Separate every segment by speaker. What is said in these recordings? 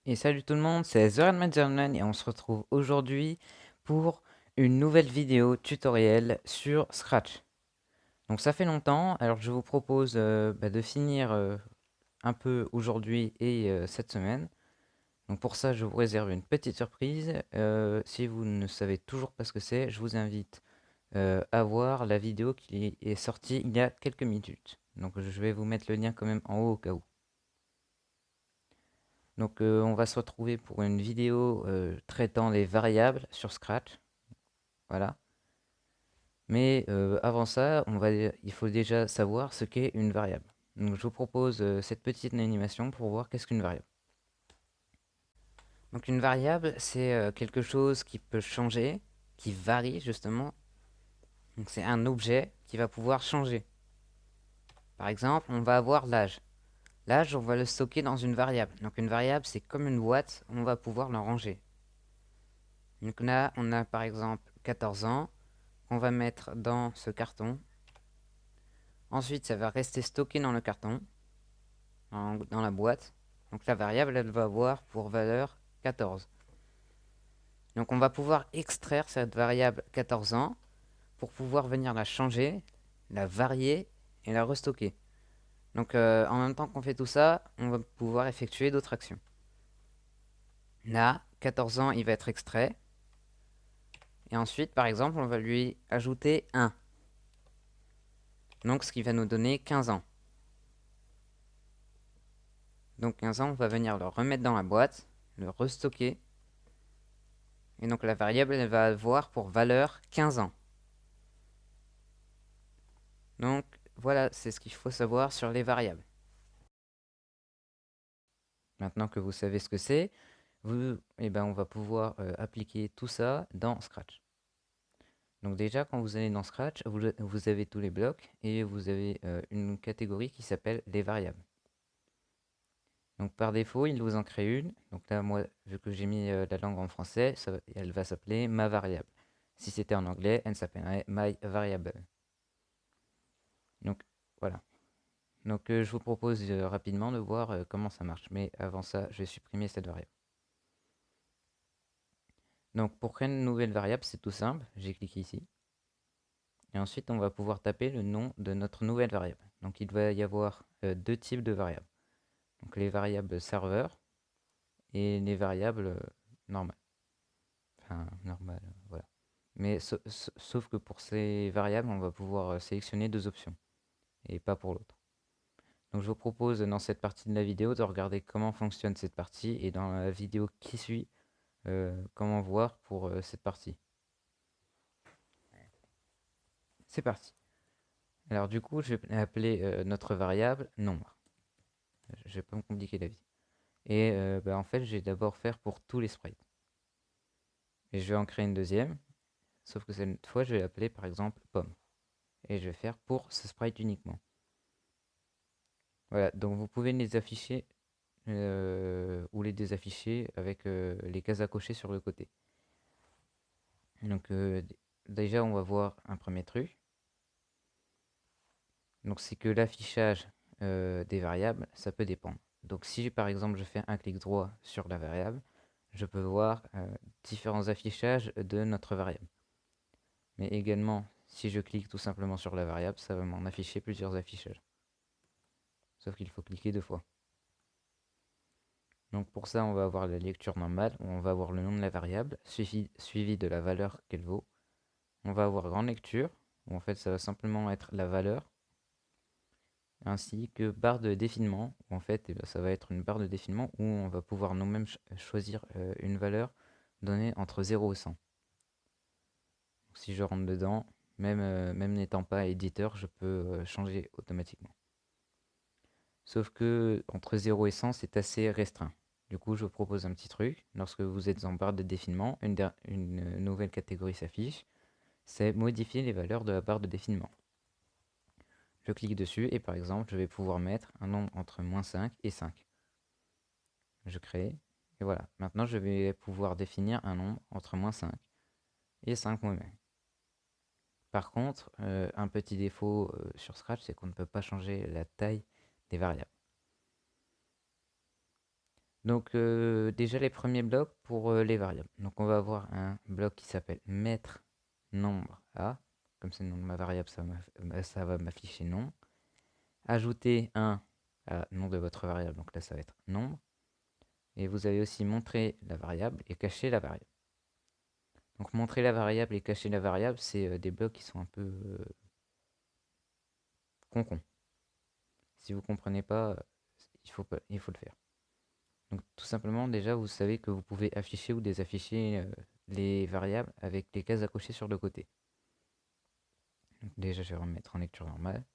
Speaker 1: Et salut tout le monde, c'est The Redman German et on se retrouve aujourd'hui pour une nouvelle vidéo tutoriel sur Scratch. Donc ça fait longtemps, alors je vous propose de finir un peu aujourd'hui et cette semaine. Donc pour ça je vous réserve une petite surprise. Si vous ne savez toujours pas ce que c'est, je vous invite à voir la vidéo qui est sortie il y a quelques minutes. Donc je vais vous mettre le lien quand même en haut au cas où. Donc on va se retrouver pour une vidéo traitant les variables sur Scratch. Voilà. Mais avant ça, il faut déjà savoir ce qu'est une variable. Donc je vous propose cette petite animation pour voir qu'est-ce qu'une variable. Donc une variable, c'est quelque chose qui peut changer, qui varie justement. Donc c'est un objet qui va pouvoir changer. Par exemple, on va avoir l'âge. L'âge, on va le stocker dans une variable. Donc une variable, c'est comme une boîte, on va pouvoir le ranger. Donc là, on a par exemple 14 ans. On va mettre dans ce carton. Ensuite, ça va rester stocké dans le carton, dans la boîte. Donc la variable, elle va avoir pour valeur 14. Donc on va pouvoir extraire cette variable 14 ans pour pouvoir venir la changer, la varier et la restocker. Donc en même temps qu'on fait tout ça, on va pouvoir effectuer d'autres actions. Là, 14 ans, il va être extrait. Et ensuite, par exemple, on va lui ajouter 1. Donc ce qui va nous donner 15 ans. Donc 15 ans, on va venir le remettre dans la boîte, le restocker. Et donc la variable, elle va avoir pour valeur 15 ans. Donc voilà, c'est ce qu'il faut savoir sur les variables. Maintenant que vous savez ce que c'est, on va pouvoir appliquer tout ça dans Scratch. Donc déjà, quand vous allez dans Scratch, vous avez tous les blocs et vous avez une catégorie qui s'appelle les variables. Donc par défaut, il vous en crée une. Donc là, moi, vu que j'ai mis la langue en français, elle va s'appeler ma variable. Si c'était en anglais, elle s'appellerait my variable. Donc voilà. Donc je vous propose rapidement de voir comment ça marche. Mais avant ça, je vais supprimer cette variable. Donc pour créer une nouvelle variable, c'est tout simple. J'ai cliqué ici. Et ensuite, on va pouvoir taper le nom de notre nouvelle variable. Donc il va y avoir deux types de variables. Donc les variables serveur et les variables normales. Enfin, normales, voilà. Mais sauf que pour ces variables, on va pouvoir sélectionner deux options et pas pour l'autre. Donc je vous propose dans cette partie de la vidéo de regarder comment fonctionne cette partie et dans la vidéo qui suit, comment voir pour cette partie. C'est parti. Alors du coup, je vais appeler notre variable nombre. Je vais pas me compliquer la vie. Et en fait, je vais d'abord faire pour tous les sprites. Et je vais en créer une deuxième, sauf que cette fois, je vais l'appeler par exemple pomme. Et je vais faire pour ce sprite uniquement. Voilà, donc vous pouvez les afficher ou les désafficher avec les cases à cocher sur le côté. Donc déjà, on va voir un premier truc. Donc c'est que l'affichage des variables, ça peut dépendre. Donc si par exemple je fais un clic droit sur la variable, je peux voir différents affichages de notre variable. Mais également, si je clique tout simplement sur la variable, ça va m'en afficher plusieurs affichages. Sauf qu'il faut cliquer deux fois. Donc pour ça, on va avoir la lecture normale, où on va avoir le nom de la variable, suivi de la valeur qu'elle vaut. On va avoir grande lecture, où en fait ça va simplement être la valeur, ainsi que barre de défilement, où en fait ça va être une barre de défilement où on va pouvoir nous-mêmes choisir une valeur donnée entre 0 et 100. Donc, si je rentre dedans, même n'étant pas éditeur, je peux changer automatiquement. Sauf que entre 0 et 100, c'est assez restreint. Du coup, je vous propose un petit truc. Lorsque vous êtes en barre de défilement, une nouvelle catégorie s'affiche. C'est modifier les valeurs de la barre de défilement. Je clique dessus et par exemple, je vais pouvoir mettre un nombre entre -5 et 5. Je crée et voilà. Maintenant, je vais pouvoir définir un nombre entre -5 et 5 moi-même. Par contre, un petit défaut sur Scratch, c'est qu'on ne peut pas changer la taille des variables. Donc déjà les premiers blocs pour les variables. Donc on va avoir un bloc qui s'appelle mettre nombre A. Comme c'est le nom de ma variable, ça va m'afficher nom. Ajouter un à nom de votre variable, donc là ça va être nombre. Et vous avez aussi montrer la variable et cacher la variable. Donc montrer la variable et cacher la variable, c'est des blocs qui sont un peu concons. Si vous ne comprenez pas, il faut le faire. Donc tout simplement, déjà, vous savez que vous pouvez afficher ou désafficher les variables avec les cases à cocher sur le côté. Donc déjà, je vais remettre en lecture normale.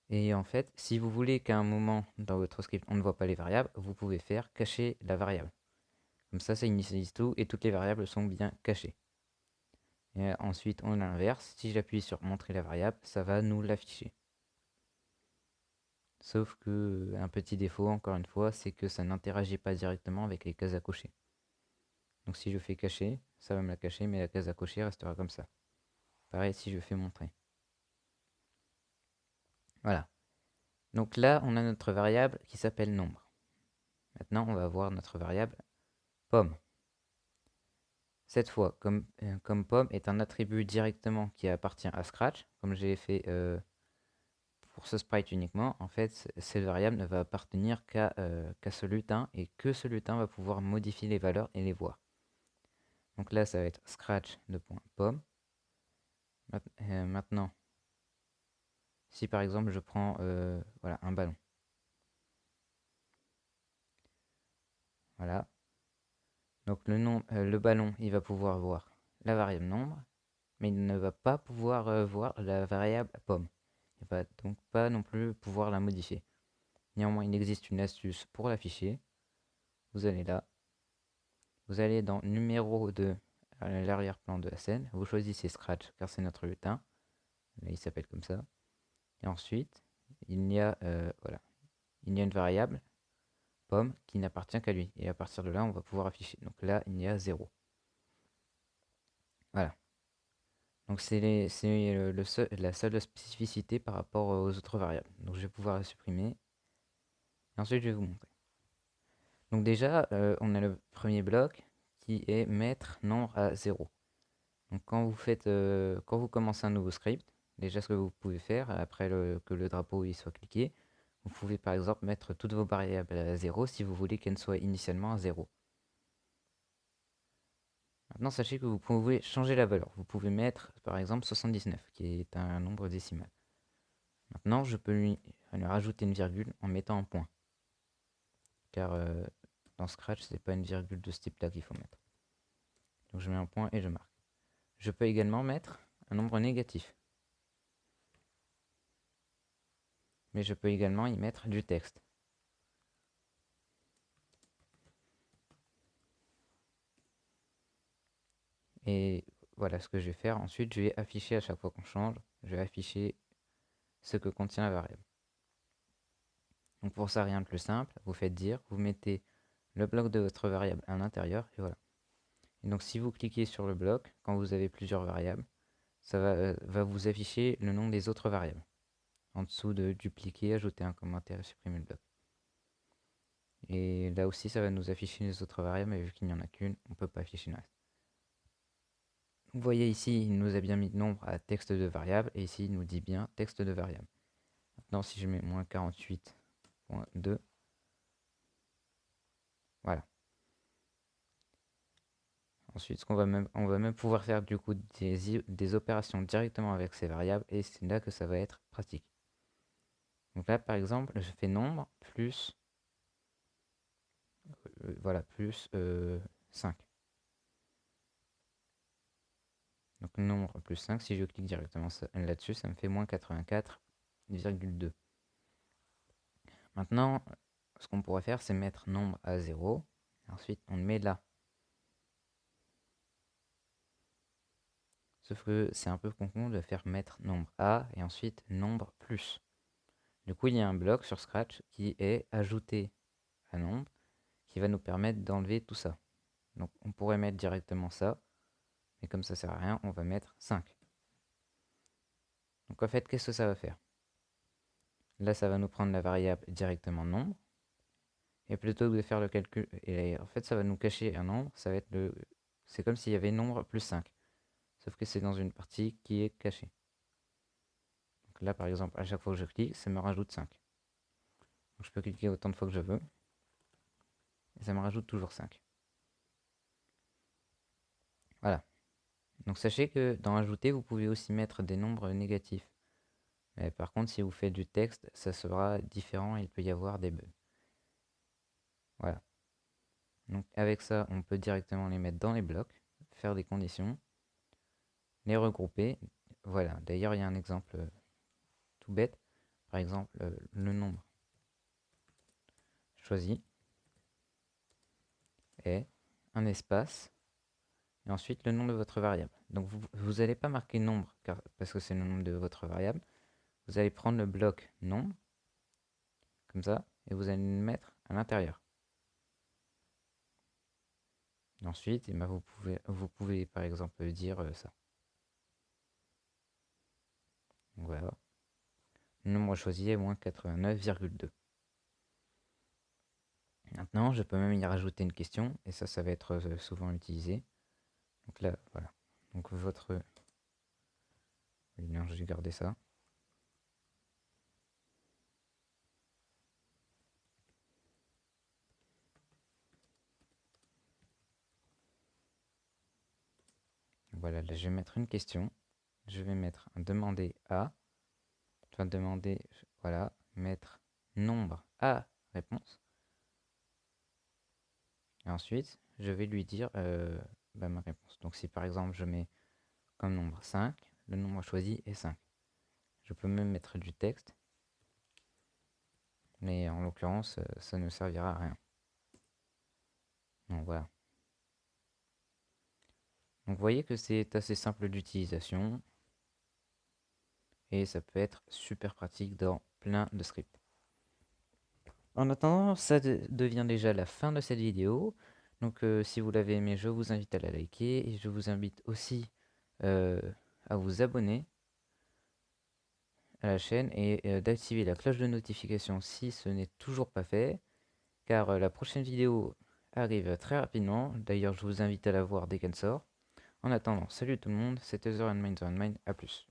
Speaker 1: Et en fait, si vous voulez qu'à un moment dans votre script, on ne voit pas les variables, vous pouvez faire cacher la variable. Comme ça initialise tout et toutes les variables sont bien cachées. Et ensuite, on inverse. Si j'appuie sur montrer la variable, ça va nous l'afficher. Sauf que un petit défaut, encore une fois, c'est que ça n'interagit pas directement avec les cases à cocher. Donc si je fais cacher, ça va me la cacher, mais la case à cocher restera comme ça. Pareil si je fais montrer. Voilà. Donc là, on a notre variable qui s'appelle nombre. Maintenant, on va voir notre variable pomme. Cette fois, comme pomme est un attribut directement qui appartient à Scratch, comme j'ai fait pour ce sprite uniquement, en fait, cette variable ne va appartenir qu'à ce lutin et que ce lutin va pouvoir modifier les valeurs et les voir. Donc là, ça va être scratch de pomme. Maintenant, si par exemple je prends voilà, un ballon. Voilà. Donc le ballon, il va pouvoir voir la variable nombre, mais il ne va pas pouvoir voir la variable pomme. Il ne va donc pas non plus pouvoir la modifier. Néanmoins, il existe une astuce pour l'afficher. Vous allez là, vous allez dans numéro de l'arrière-plan de la scène, vous choisissez Scratch car c'est notre lutin. Là, il s'appelle comme ça. Et ensuite, il y a voilà, il y a une variable pomme qui n'appartient qu'à lui. Et à partir de là, on va pouvoir afficher. Donc là, il y a 0. Voilà. Donc c'est la seule spécificité par rapport aux autres variables. Donc je vais pouvoir la supprimer. Et ensuite, je vais vous montrer. Donc déjà, on a le premier bloc qui est mettre nombre à 0. Donc quand vous commencez un nouveau script, déjà ce que vous pouvez faire, après que le drapeau il soit cliqué, vous pouvez par exemple mettre toutes vos variables à 0 si vous voulez qu'elles soient initialement à 0. Maintenant, sachez que vous pouvez changer la valeur. Vous pouvez mettre par exemple 79, qui est un nombre décimal. Maintenant, je peux lui rajouter une virgule en mettant un point. Car dans Scratch, c'est pas une virgule de ce type-là qu'il faut mettre. Donc je mets un point et je marque. Je peux également mettre un nombre négatif. Mais je peux également y mettre du texte. Et voilà ce que je vais faire. Ensuite, je vais afficher à chaque fois qu'on change, je vais afficher ce que contient la variable. Donc pour ça, rien de plus simple. Vous faites dire, vous mettez le bloc de votre variable à l'intérieur et voilà. Et donc si vous cliquez sur le bloc, quand vous avez plusieurs variables, ça va vous afficher le nom des autres variables. En dessous de dupliquer, ajouter un commentaire et supprimer le bloc. Et là aussi, ça va nous afficher les autres variables, mais vu qu'il n'y en a qu'une, on ne peut pas afficher le reste. Vous voyez ici, il nous a bien mis nombre à texte de variable, et ici, il nous dit bien texte de variable. Maintenant, si je mets moins 48.2, voilà. Ensuite, on va même pouvoir faire du coup des opérations directement avec ces variables, et c'est là que ça va être pratique. Donc là, par exemple, je fais nombre plus, voilà, plus 5. Donc nombre plus 5, si je clique directement là-dessus, ça me fait moins 84,2. Maintenant, ce qu'on pourrait faire, c'est mettre nombre à 0. Ensuite, on le met là. Sauf que c'est un peu con de faire mettre nombre A et ensuite nombre plus. Du coup, il y a un bloc sur Scratch qui est ajouté à nombre qui va nous permettre d'enlever tout ça. Donc on pourrait mettre directement ça, mais comme ça sert à rien, on va mettre 5. Donc en fait, qu'est-ce que ça va faire? Là, ça va nous prendre la variable directement nombre. Et plutôt que de faire le calcul, et en fait ça va nous cacher un nombre, ça va être c'est comme s'il y avait nombre plus 5. Sauf que c'est dans une partie qui est cachée. Donc là par exemple, à chaque fois que je clique, ça me rajoute 5. Donc je peux cliquer autant de fois que je veux, et ça me rajoute toujours 5. Voilà. Donc sachez que dans ajouter, vous pouvez aussi mettre des nombres négatifs. Mais par contre, si vous faites du texte, ça sera différent, il peut y avoir des bugs. Voilà. Donc avec ça, on peut directement les mettre dans les blocs, faire des conditions, les regrouper. Voilà, d'ailleurs, il y a un exemple tout bête. Par exemple, le nombre choisi est un espace et ensuite le nom de votre variable. Donc vous n'allez pas marquer nombre parce que c'est le nom de votre variable. Vous allez prendre le bloc nombre, comme ça, et vous allez le mettre à l'intérieur. Ensuite, eh ben, vous pouvez par exemple dire ça. Donc voilà. Le nombre choisi est moins 89,2. Maintenant, je peux même y rajouter une question, et ça va être souvent utilisé. Donc là, voilà. Donc votre... Oui, non, je vais garder ça. Voilà, là, je vais mettre une question. Je vais mettre un demander à. Enfin, demander, voilà, mettre nombre à réponse. Et ensuite, je vais lui dire bah, ma réponse. Donc si par exemple, je mets comme nombre 5, le nombre choisi est 5. Je peux même mettre du texte, mais en l'occurrence, ça ne servira à rien. Donc voilà. Donc vous voyez que c'est assez simple d'utilisation et ça peut être super pratique dans plein de scripts. En attendant, ça devient déjà la fin de cette vidéo. Donc si vous l'avez aimé, je vous invite à la liker et je vous invite aussi euh, à vous abonner à la chaîne et d'activer la cloche de notification si ce n'est toujours pas fait, car la prochaine vidéo arrive très rapidement. D'ailleurs, je vous invite à la voir dès qu'elle sort. En attendant, salut tout le monde, c'était The Mine, à plus.